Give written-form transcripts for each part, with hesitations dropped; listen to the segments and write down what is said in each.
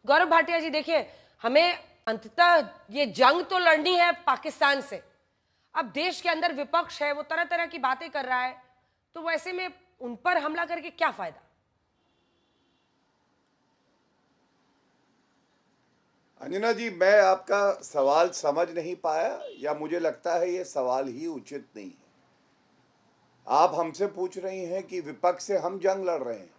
गौरव भाटिया जी देखिए, हमें अंततः ये जंग तो लड़नी है पाकिस्तान से। अब देश के अंदर विपक्ष है, वो तरह तरह की बातें कर रहा है, तो वैसे में उन पर हमला करके क्या फायदा? अंजना जी, मैं आपका सवाल समझ नहीं पाया, या मुझे लगता है ये सवाल ही उचित नहीं है। आप हमसे पूछ रही हैं कि विपक्ष से हम जंग लड़ रहे हैं।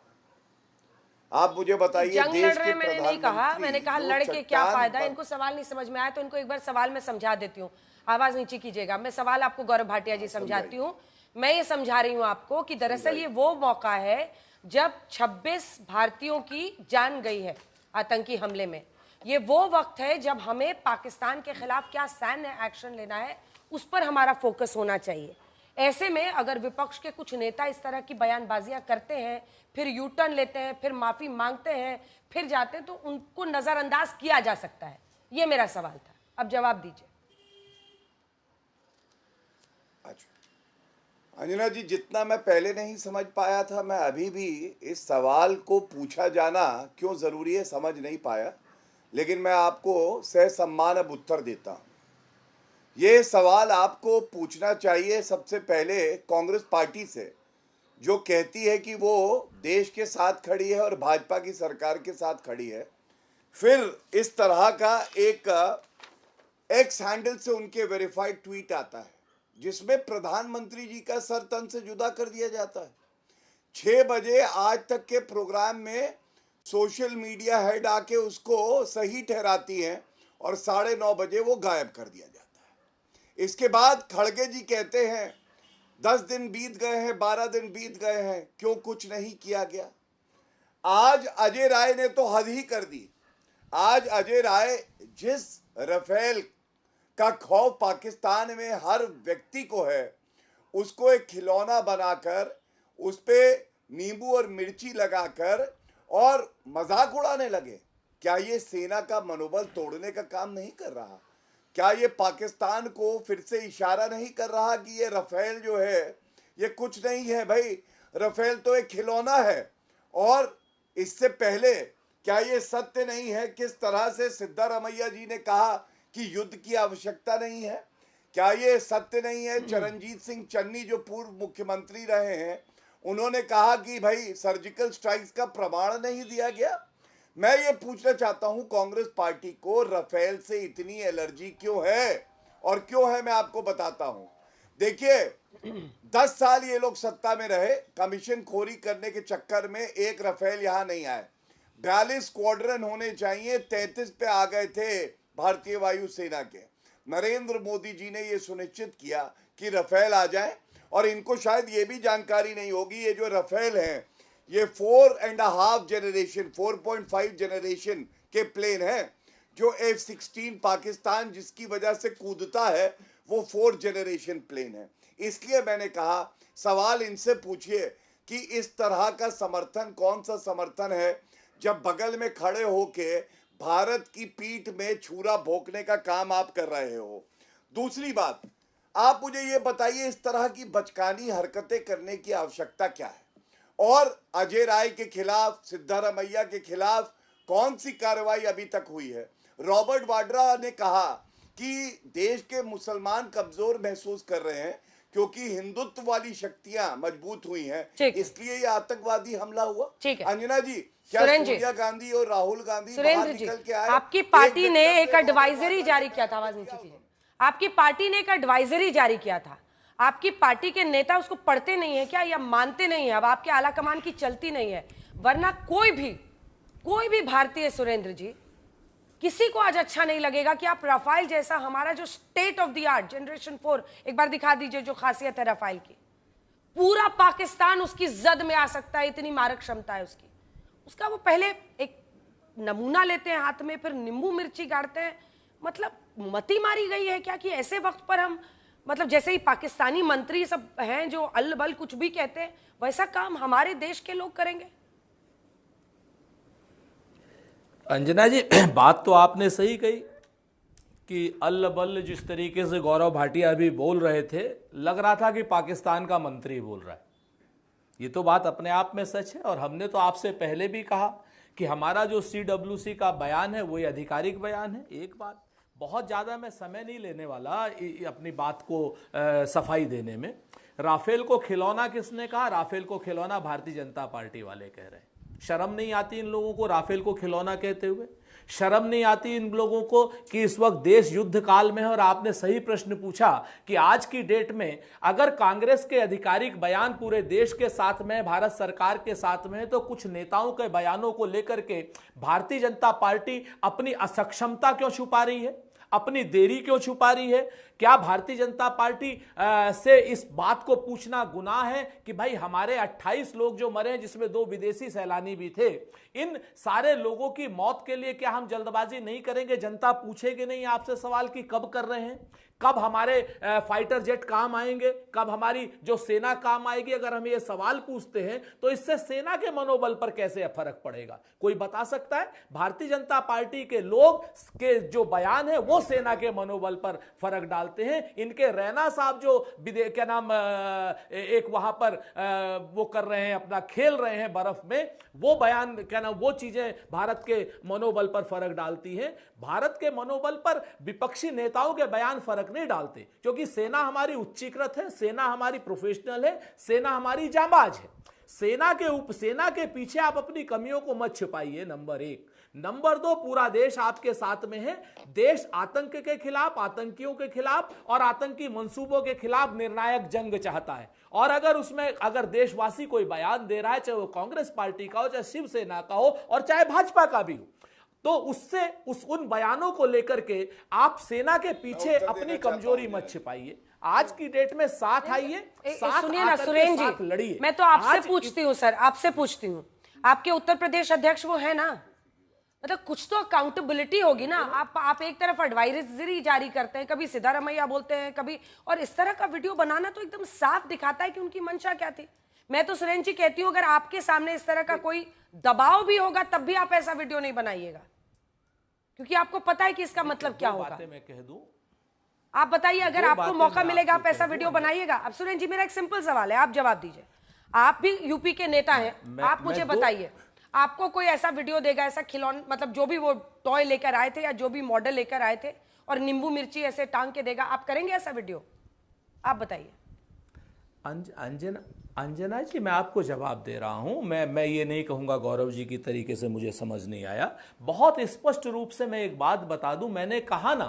आप मुझे बताइए, जंग लड़ देश रहे के हैं मैंने नहीं कहा, प्रधानमंत्री मैंने कहा जो लड़के क्या चट्टान फायदा। पर इनको सवाल नहीं समझ में आया तो इनको एक बार सवाल में समझा देती हूँ। आवाज नीचे कीजिएगा, मैं सवाल आपको गौरव भाटिया जी समझाती हूँ। मैं ये समझा रही हूँ आपको कि दरअसल ये वो मौका है जब 26 भारतीयों की जान गई है आतंकी हमले में। ये वो वक्त है जब हमें पाकिस्तान के खिलाफ क्या सैन्य एक्शन लेना है उस पर हमारा फोकस होना चाहिए। ऐसे में अगर विपक्ष के कुछ नेता इस तरह की बयानबाजियां करते हैं, फिर यू टर्न लेते हैं, फिर माफी मांगते हैं, फिर जाते हैं, तो उनको नजरअंदाज किया जा सकता है। ये मेरा सवाल था, अब जवाब दीजिए। अच्छा अंजना जी, जितना मैं पहले नहीं समझ पाया था, मैं अभी भी इस सवाल को पूछा जाना क्यों जरूरी है समझ नहीं पाया। लेकिन मैं आपको ससम्मान अब उत्तर देता हूं। ये सवाल आपको पूछना चाहिए सबसे पहले कांग्रेस पार्टी से, जो कहती है कि वो देश के साथ खड़ी है और भाजपा की सरकार के साथ खड़ी है। फिर इस तरह का एक एक्स हैंडल से उनके वेरीफाइड ट्वीट आता है जिसमें प्रधानमंत्री जी का सर तन से जुदा कर दिया जाता है। 6 बजे आज तक के प्रोग्राम में सोशल मीडिया हेड आके उसको सही ठहराती हैं और 9:30 बजे वो गायब कर दिया जाता है। इसके बाद खड़गे जी कहते हैं 10 दिन बीत गए हैं, 12 दिन बीत गए हैं, क्यों कुछ नहीं किया गया। आज अजय राय ने तो हद ही कर दी। आज अजय राय जिस राफेल का खौफ पाकिस्तान में हर व्यक्ति को है, उसको एक खिलौना बनाकर उस पे नींबू और मिर्ची लगाकर और मजाक उड़ाने लगे। क्या ये सेना का मनोबल तोड़ने का काम नहीं कर रहा? क्या ये पाकिस्तान को फिर से इशारा नहीं कर रहा कि ये राफेल जो है ये कुछ नहीं है? भाई, राफेल तो एक खिलौना है। और इससे पहले क्या ये सत्य नहीं है किस तरह से सिद्धारमैया जी ने कहा कि युद्ध की आवश्यकता नहीं है? क्या ये सत्य नहीं है चरणजीत सिंह चन्नी जो पूर्व मुख्यमंत्री रहे हैं, उन्होंने कहा कि भाई सर्जिकल स्ट्राइक्स का प्रमाण नहीं दिया गया? मैं ये पूछना चाहता हूं कांग्रेस पार्टी को, राफेल से इतनी एलर्जी क्यों है? और क्यों है मैं आपको बताता हूं। देखिए, 10 साल ये लोग सत्ता में रहे, कमीशन खोरी करने के चक्कर में एक राफेल यहां नहीं आए। 42 स्क्वाड्रन होने चाहिए, 33 पे आ गए थे भारतीय वायुसेना के। नरेंद्र मोदी जी ने ये सुनिश्चित किया कि राफेल आ जाए। और इनको शायद ये भी जानकारी नहीं होगी, ये जो राफेल हैं ये 4.5 जनरेशन 4.5 जनरेशन के प्लेन हैं। जो F-16 पाकिस्तान जिसकी वजह से कूदता है वो 4 जनरेशन प्लेन है। इसलिए मैंने कहा सवाल इनसे पूछिए कि इस तरह का समर्थन कौन सा समर्थन है जब बगल में खड़े होके भारत की पीठ में छुरा भोंकने का काम आप कर रहे हो। दूसरी बात, आप मुझे ये बताइए इस तरह की बचकानी हरकतें करने की आवश्यकता क्या है? और अजय राय के खिलाफ, सिद्धारमैया के खिलाफ कौन सी कार्रवाई अभी तक हुई है? रॉबर्ट वाड्रा ने कहा कि देश के मुसलमान कमजोर महसूस कर रहे हैं क्योंकि हिंदुत्व वाली शक्तियां मजबूत हुई हैं, इसलिए ये आतंकवादी हमला हुआ। अंजना जी, क्या सोनिया गांधी और राहुल गांधी बाहर निकल के आए? आपकी पार्टी ने एक एडवाइजरी जारी किया था, आवाज नीचे कीजिए। आपकी पार्टी ने एक एडवाइजरी जारी किया था। आपकी पार्टी के नेता उसको पढ़ते नहीं है क्या, या मानते नहीं है? अब आपके आला कमान की चलती नहीं है, वरना कोई भी भारतीय, सुरेंद्र जी, किसी को आज अच्छा नहीं लगेगा कि आप राफेल जैसा हमारा जो state of the art generation 4, एक बार दिखा दीजिए जो खासियत है राफेल की, पूरा पाकिस्तान उसकी जद में आ सकता है, इतनी मारक क्षमता है उसकी। उसका वो पहले एक नमूना लेते हैं हाथ में, फिर नींबू मिर्ची गाड़ते हैं। मतलब मती मारी गई है क्या कि ऐसे वक्त पर हम, मतलब जैसे ही पाकिस्तानी मंत्री सब हैं जो अल बल कुछ भी कहते हैं, वैसा काम हमारे देश के लोग करेंगे? अंजना जी, बात तो आपने सही कही कि अल बल जिस तरीके से गौरव भाटिया अभी बोल रहे थे, लग रहा था कि पाकिस्तान का मंत्री बोल रहा है। ये तो बात अपने आप में सच है। और हमने तो आपसे पहले भी कहा कि हमारा जो CWC का बयान है वही आधिकारिक बयान है। एक बात, बहुत ज़्यादा मैं समय नहीं लेने वाला अपनी बात को सफाई देने में। राफेल को खिलौना किसने कहा? राफेल को खिलौना भारतीय जनता पार्टी वाले कह रहे हैं। शर्म नहीं आती इन लोगों को राफेल को खिलौना कहते हुए? शर्म नहीं आती इन लोगों को कि इस वक्त देश युद्ध काल में है? और आपने सही प्रश्न पूछा कि आज की डेट में अगर कांग्रेस के आधिकारिक बयान पूरे देश के साथ में, भारत सरकार के साथ में है, तो कुछ नेताओं के बयानों को लेकर के भारतीय जनता पार्टी अपनी असक्षमता क्यों छुपा रही है, अपनी देरी क्यों छुपा रही है? क्या भारतीय जनता पार्टी से इस बात को पूछना गुनाह है कि भाई हमारे 28 लोग जो मरे हैं, जिसमें 2 विदेशी सैलानी भी थे, इन सारे लोगों की मौत के लिए क्या हम जल्दबाजी नहीं करेंगे? जनता पूछेगी नहीं आपसे सवाल कि कब कर रहे हैं, कब हमारे फाइटर जेट काम आएंगे, कब हमारी जो सेना काम आएगी? अगर हम ये सवाल पूछते हैं तो इससे सेना के मनोबल पर कैसे फर्क पड़ेगा? कोई बता सकता है? भारतीय जनता पार्टी के लोग के जो बयान है वो सेना के मनोबल पर फर्क डालते हैं। इनके रैना साहब जो क्या नाम एक वहां पर वो कर रहे हैं, अपना खेल रहे हैं बर्फ में, वो बयान क्या नाम, वो चीजें भारत के मनोबल पर फर्क डालती हैं। भारत के मनोबल पर विपक्षी नेताओं के बयान फर्क नहीं डालते, क्योंकि सेना हमारी उच्चीकृत है, सेना हमारी प्रोफेशनल है, सेना हमारी जांबाज है। सेना के पीछे आप अपनी कमियों को मत छिपाइए, नंबर 1। नंबर 2, पूरा देश आपके साथ में है। देश आतंक के खिलाफ, आतंकियों के खिलाफ और आतंकी मंसूबों के खिलाफ निर्णायक जंग चाहता है। और अगर देशवासी कोई बयान दे रहा है, चाहे वो कांग्रेस पार्टी का हो, चाहे शिवसेना का हो और चाहे भाजपा का भी हो, तो उन बयानों को लेकर के आप सेना के पीछे अपनी कमजोरी मत छिपाइए। आज की डेट में साथ आइए, सुनिए ना सुरेन जी, लड़िए। मैं तो आपसे पूछती हूँ सर, आपसे पूछती हूँ, आपके उत्तर प्रदेश अध्यक्ष वो है ना, मतलब कुछ तो अकाउंटेबिलिटी होगी ना। आप एक तरफ एडवाइजरी जारी करते हैं, कभी सिद्धारमैया बोलते हैं, कभी, और इस तरह का वीडियो बनाना तो एकदम साफ दिखाता है कि उनकी मंशा क्या थी। मैं तो सुरेन जी कहती हूँ, अगर आपके सामने इस तरह का कोई दबाव भी होगा तब भी आप ऐसा वीडियो नहीं बनाइएगा, क्योंकि आपको पता है कि इसका मतलब क्या होगा। मैं कह दूं, आप बताइए, अगर आपको मौका मिलेगा आप ऐसा वीडियो बनाइएगा? अब सुरेन जी, मेरा एक सिंपल सवाल है, आप जवाब दीजिए। आप भी यूपी के नेता हैं, आप मुझे बताइए, आपको कोई ऐसा वीडियो देगा, ऐसा खिलौना, मतलब जो भी वो टॉय लेकर आए थे या जो भी मॉडल लेकर आए थे, और नींबू मिर्ची ऐसे टांग के देगा, आप करेंगे ऐसा वीडियो? आप बताइए। अंजना जी, मैं आपको जवाब दे रहा हूं। मैं ये नहीं कहूंगा गौरव जी की तरीके से मुझे समझ नहीं आया। बहुत स्पष्ट रूप से मैं एक बात बता दूं, मैंने कहा ना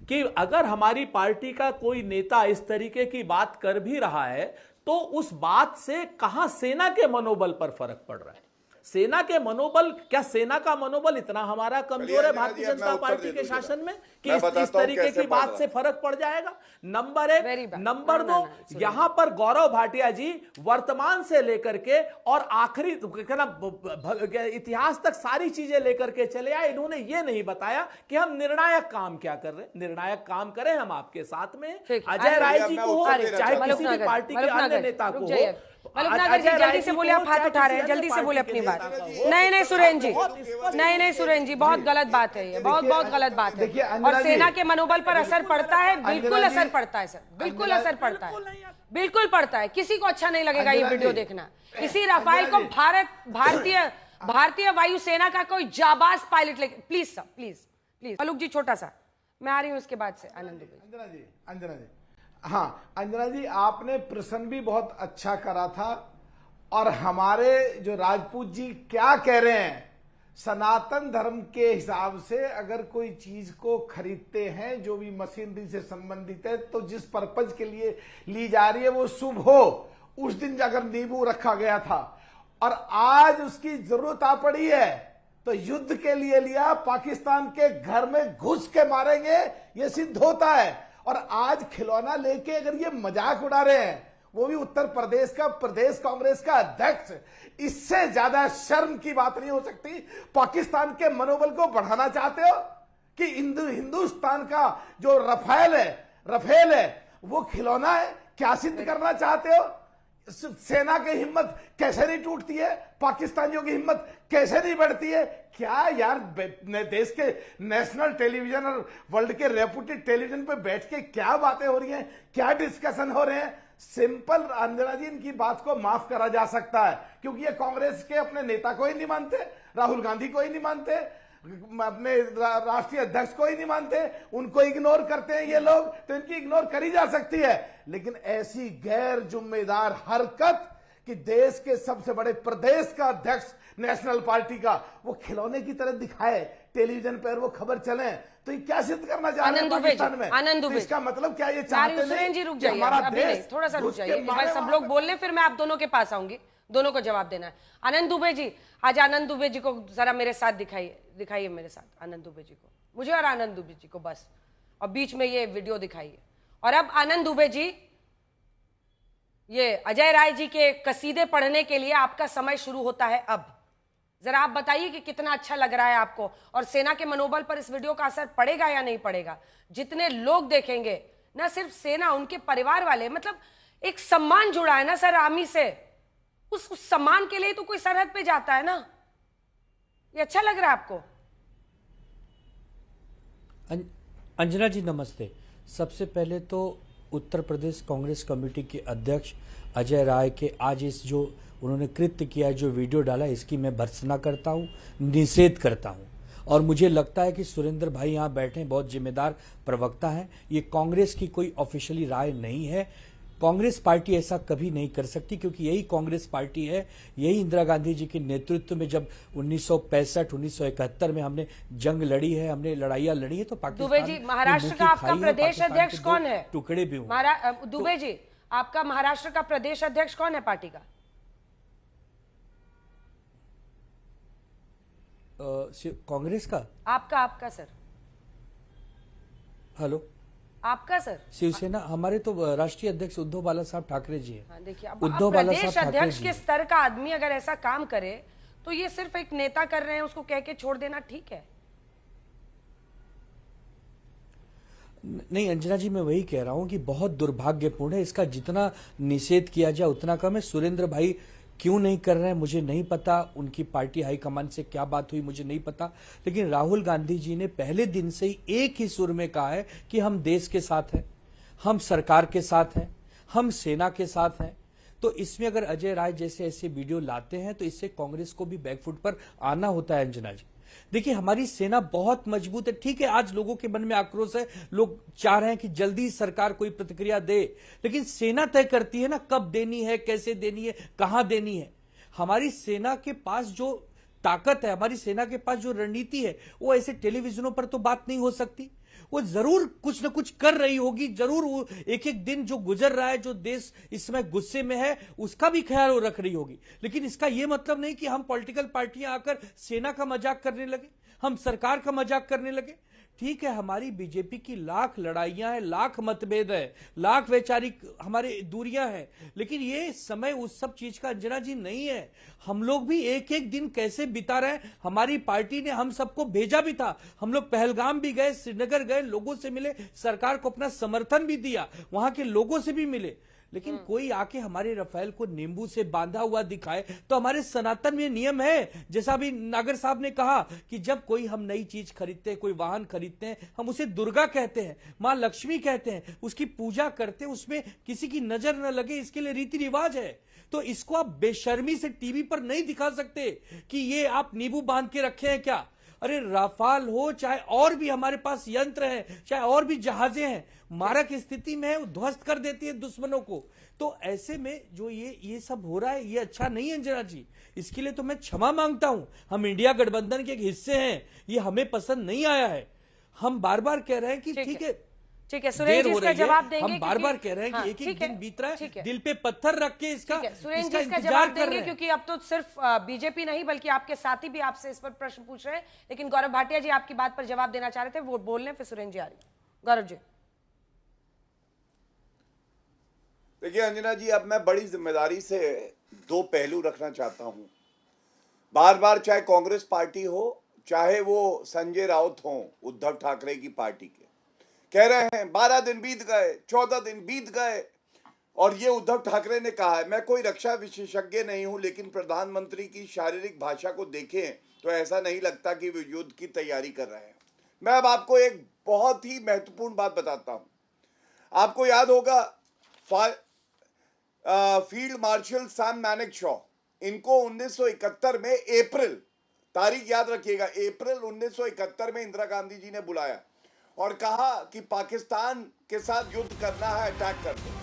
कि अगर हमारी पार्टी का कोई नेता इस तरीके की बात कर भी रहा है तो उस बात से कहां सेना के मनोबल पर फर्क पड़ रहा है। सेना के मनोबल, क्या सेना का मनोबल इतना हमारा कमजोर है भारतीय जनता पार्टी के शासन में कि इस तरीके की बात से फर्क पड़ जाएगा? नंबर 1। नंबर 2, यहां पर गौरव भाटिया जी वर्तमान से लेकर के और आखिरी इतिहास तक सारी चीजें लेकर के चले आए। इन्होंने ये नहीं बताया कि हम निर्णायक काम क्या कर रहे हैं। निर्णायक काम करें, हम आपके साथ में। अजय राय जी को हो, चाहे किसी भी पार्टी के अन्य नेता को हो। जल्दी से बोले, आप हाथ उठा रहे हैं, जल्दी से बोले अपनी बात। नहीं सुरेन जी, नहीं सुरेन जी, बहुत गलत बात है ये, बहुत गलत बात है। और सेना के मनोबल पर असर पड़ता है, बिल्कुल असर पड़ता है सर, बिल्कुल असर पड़ता है, बिल्कुल पड़ता है। किसी को अच्छा नहीं लगेगा ये वीडियो देखना। इसी राफेल को भारतीय वायुसेना का कोई जाबाज पायलट लेके, प्लीज सर, प्लीज अलुक जी, छोटा सा, मैं आ रही हूँ इसके बाद से। आनंद अंजना जी, हाँ अंजना जी, आपने प्रश्न भी बहुत अच्छा करा था। और हमारे जो राजपूत जी क्या कह रहे हैं, सनातन धर्म के हिसाब से अगर कोई चीज को खरीदते हैं जो भी मशीनरी से संबंधित है, तो जिस पर्पज के लिए ली जा रही है वो शुभ हो। उस दिन जाकर नींबू रखा गया था और आज उसकी जरूरत आ पड़ी है तो युद्ध के लिए लिया, पाकिस्तान के घर में घुस के मारेंगे, ये सिद्ध होता है। और आज खिलौना लेके अगर ये मजाक उड़ा रहे हैं, वो भी उत्तर प्रदेश का प्रदेश कांग्रेस का अध्यक्ष, इससे ज्यादा शर्म की बात नहीं हो सकती। पाकिस्तान के मनोबल को बढ़ाना चाहते हो कि हिंदुस्तान का जो रफेल है वो खिलौना है, क्या सिद्ध करना चाहते हो? सेना की हिम्मत कैसे नहीं टूटती है, पाकिस्तानियों की हिम्मत कैसे नहीं बढ़ती है? क्या यार, देश के नेशनल टेलीविजन और वर्ल्ड के रेपुटेड टेलीविजन पे बैठ के क्या बातें हो रही हैं, क्या डिस्कशन हो रहे हैं? सिंपल अंजना जी, इनकी बात को माफ करा जा सकता है क्योंकि ये कांग्रेस के अपने नेता को ही नहीं मानते, राहुल गांधी को ही नहीं मानते, अपने राष्ट्रीय अध्यक्ष को ही नहीं मानते, उनको इग्नोर करते हैं ये लोग, तो इनकी इग्नोर करी जा सकती है। लेकिन ऐसी गैर जिम्मेदार हरकत कि देश के सबसे बड़े प्रदेश का अध्यक्ष नेशनल पार्टी का वो खिलौने की तरह दिखाए टेलीविजन पर, वो खबर चले, तो ये क्या सिद्ध करना चाह रहे हैं पाकिस्तान में? आनंद दुबे, तो इसका मतलब क्या ये चाहते सुरेंद्र जी रुक जाइए, अभी नहीं, थोड़ा सा रुक जाइए, सब लोग बोल लें, फिर मैं आप दोनों के पास आऊंगी, दोनों को जवाब देना है। आनंद दुबे जी, आज आनंद दुबे जी को जरा मेरे साथ दिखाइए मेरे साथ आनंद दुबे जी को, मुझे और आनंद दुबे जी को बस, और बीच में ये वीडियो दिखाइए। और अब आनंद दुबे जी, ये अजय राय जी के कसीदे पढ़ने के लिए आपका समय शुरू होता है अब। जरा आप बताइए कि कितना अच्छा लग रहा है आपको, और सेना के मनोबल पर इस वीडियो का असर पड़ेगा या नहीं पड़ेगा? जितने लोग देखेंगे, ना सिर्फ सेना, उनके परिवार वाले, मतलब एक सम्मान जुड़ा है ना सर आर्मी से, उस सम्मान के लिए तो कोई सरहद पे जाता है ना। ये अच्छा लग रहा है आपको? अंजना जी नमस्ते। सबसे पहले तो उत्तर प्रदेश कांग्रेस कमेटी के अध्यक्ष अजय राय के आज इस जो उन्होंने कृत्य किया है, जो वीडियो डाला, इसकी मैं भर्त्सना करता हूं, निषेध करता हूं। और मुझे लगता है कि सुरेंद्र भाई यहां बैठे बहुत जिम्मेदार प्रवक्ता हैं। ये कांग्रेस की कोई ऑफिशियली राय नहीं है। कांग्रेस पार्टी ऐसा कभी नहीं कर सकती क्योंकि यही कांग्रेस पार्टी है, यही इंदिरा गांधी जी के नेतृत्व में जब 1965-1971 में हमने जंग लड़ी है, हमने लड़ाइयां लड़ी है, तो पाकिस्तान दुबे जी, महाराष्ट्र का आपका प्रदेश अध्यक्ष कौन है? टुकड़े भी हुए। दुबे जी, आपका महाराष्ट्र का प्रदेश अध्यक्ष कौन है पार्टी का? कांग्रेस का? आपका सर। हेलो, आपका सर? शिवसेना, हमारे तो राष्ट्रीय अध्यक्ष उद्धव बाला साहब ठाकरे जी हैं। हाँ, देखिए, उद्धव बाला प्रदेश साहब अध्यक्ष के स्तर का आदमी अगर ऐसा काम करे तो ये सिर्फ एक नेता कर रहे हैं, उसको कह के छोड़ देना ठीक है? नहीं अंजना जी, मैं वही कह रहा हूं कि बहुत दुर्भाग्यपूर्ण है। इसका जितना निषेध किया जाए उतना कम है। सुरेंद्र भाई क्यों नहीं कर रहे हैं मुझे नहीं पता, उनकी पार्टी हाईकमान से क्या बात हुई मुझे नहीं पता, लेकिन राहुल गांधी जी ने पहले दिन से ही एक ही सुर में कहा है कि हम देश के साथ हैं, हम सरकार के साथ हैं, हम सेना के साथ हैं। तो इसमें अगर अजय राय जैसे ऐसे वीडियो लाते हैं तो इससे कांग्रेस को भी बैकफुट पर आना होता है। अंजना जी देखिए, हमारी सेना बहुत मजबूत है। ठीक है, आज लोगों के मन में आक्रोश है, लोग चाह रहे हैं कि जल्दी सरकार कोई प्रतिक्रिया दे, लेकिन सेना तय करती है ना कब देनी है, कैसे देनी है, कहां देनी है। हमारी सेना के पास जो ताकत है, हमारी सेना के पास जो रणनीति है, वो ऐसे टेलीविजनों पर तो बात नहीं हो सकती। वो जरूर कुछ ना कुछ कर रही होगी, जरूर वो एक एक दिन जो गुजर रहा है, जो देश इस समय गुस्से में है, उसका भी ख्याल वो रख रही होगी। लेकिन इसका यह मतलब नहीं कि हम पॉलिटिकल पार्टियां आकर सेना का मजाक करने लगे, हम सरकार का मजाक करने लगे। ठीक है, हमारी बीजेपी की लाख लड़ाइयां हैं, लाख मतभेद है, लाख वैचारिक हमारे दूरियां हैं, लेकिन ये समय उस सब चीज का अंजना जी नहीं है। हम लोग भी एक एक दिन कैसे बिता रहे हैं। हमारी पार्टी ने हम सबको भेजा भी था, हम लोग पहलगाम भी गए, श्रीनगर गए, लोगों से मिले, सरकार को अपना समर्थन भी दिया, वहां के लोगों से भी मिले। लेकिन कोई आके हमारे रफेल को नींबू से बांधा हुआ दिखाए तो हमारे सनातन में नियम है, जैसा भी नागर साहब ने कहा कि जब कोई हम नई चीज खरीदते हैं, कोई वाहन खरीदते हैं, हम उसे दुर्गा कहते हैं, मां लक्ष्मी कहते हैं, उसकी पूजा करते हैं, उसमें किसी की नजर न लगे, इसके लिए रीति रिवाज है। तो इसको आप बेशर्मी से टीवी पर नहीं दिखा सकते कि ये आप नींबू बांध के रखे हैं क्या। अरे राफाल हो, चाहे और भी हमारे पास यंत्र हैं, चाहे और भी जहाजें हैं, मारक स्थिति में है, ध्वस्त कर देती है दुश्मनों को। तो ऐसे में जो ये सब हो रहा है, ये अच्छा नहीं है अंजना जी। इसके लिए तो मैं क्षमा मांगता हूं। हम इंडिया गठबंधन के एक हिस्से हैं, ये हमें पसंद नहीं आया है। हम बार बार कह रहे हैं कि ठीक है, सुरेंद्र जी इसका जवाब देंगे। हम बार बार कह रहे हैं कि एक एक दिन बीत रहा है, दिल पे पत्थर रख के इसका जवाब देंगे, क्योंकि अब तो सिर्फ बीजेपी नहीं बल्कि आपके साथी भी आपसे इस पर प्रश्न पूछ रहे हैं। लेकिन गौरव भाटिया जी आपकी बात पर जवाब देना चाह रहे थे, वो बोल लें, फिर सुरेंद्र जी आ रही है। गौरव जी देखिए अंजना जी, अब मैं बड़ी जिम्मेदारी से दो पहलू रखना चाहता हूं। बार बार चाहे कांग्रेस पार्टी हो, चाहे वो संजय राउत हो उद्धव ठाकरे की पार्टी के, कह रहे हैं 12 दिन बीत गए, 14 दिन बीत गए, और ये उद्धव ठाकरे ने कहा है। मैं कोई रक्षा विशेषज्ञ नहीं हूं, लेकिन प्रधानमंत्री की शारीरिक भाषा को देखें तो ऐसा नहीं लगता कि वे युद्ध की तैयारी कर रहे हैं। मैं अब आपको एक बहुत ही महत्वपूर्ण बात बताता हूं। आपको याद होगा फील्ड मार्शल सैम मैनेक्शॉ, इनको 1971 में अप्रैल, तारीख याद रखिएगा, अप्रैल 1971 में इंदिरा गांधी जी ने बुलाया और कहा कि पाकिस्तान के साथ युद्ध करना है, अटैक कर दो।